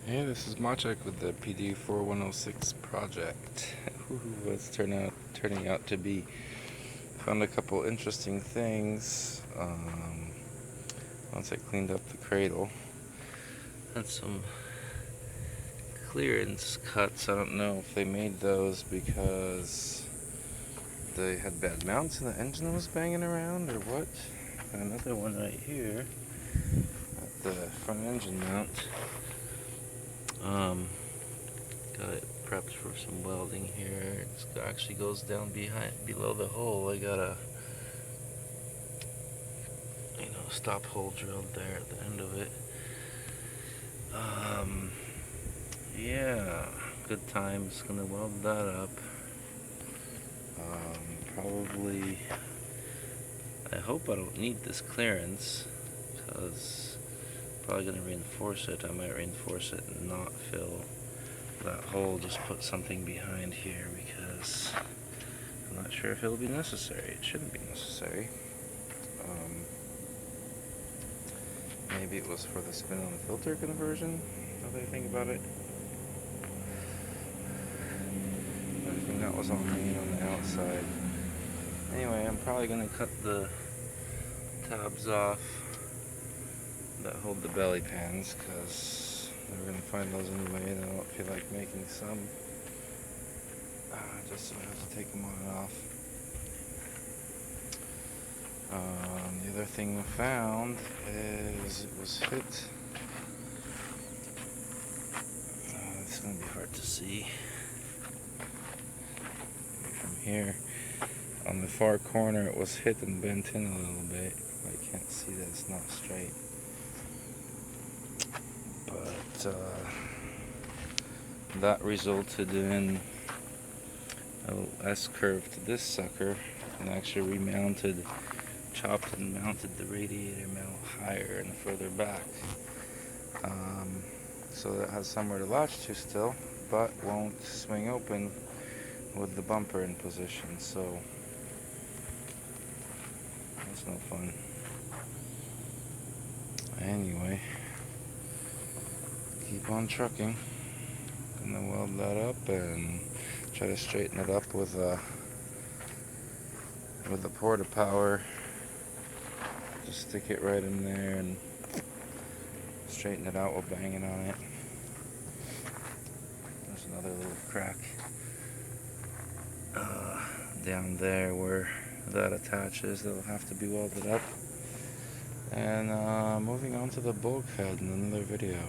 Hey, this is Machek with the PD-4106 project. Who was turning out to be. Found a couple interesting things once I cleaned up the cradle. Had some clearance cuts. I don't know if they made those because they had bad mounts and the engine was banging around or what. Another one right here at the front engine mount. Got it prepped for some welding here. It actually goes down below the hole. I got a stop hole drilled there at the end of it. Yeah, good times. Gonna weld that up. Probably. I hope I don't need this clearance because probably gonna reinforce it. I might reinforce it and not fill that hole. Just put something behind here because I'm not sure if it'll be necessary. It shouldn't be necessary. Maybe it was for the spin on filter conversion, now that I think about it. I think that was all hanging on the outside. Anyway, I'm probably going to cut the tabs off that hold the belly pans because we're going to find those anyway, and I don't feel like making some. Just so I have to take them on and off. The other thing we found is it was hit. It's going to be hard to see from here. On the far corner, it was hit and bent in a little bit. I can't see that it's not straight. But that resulted in a little S-curve to this sucker, and actually chopped and mounted the radiator mount higher and further back. So that it has somewhere to latch to still, but won't swing open with the bumper in position. So that's no fun. Anyway, keep on trucking. Gonna weld that up and try to straighten it up with the porta power. Just stick it right in there and straighten it out while banging on it. There's another little crack down there where that attaches. That'll have to be welded up. And moving on to the bulkhead in another video.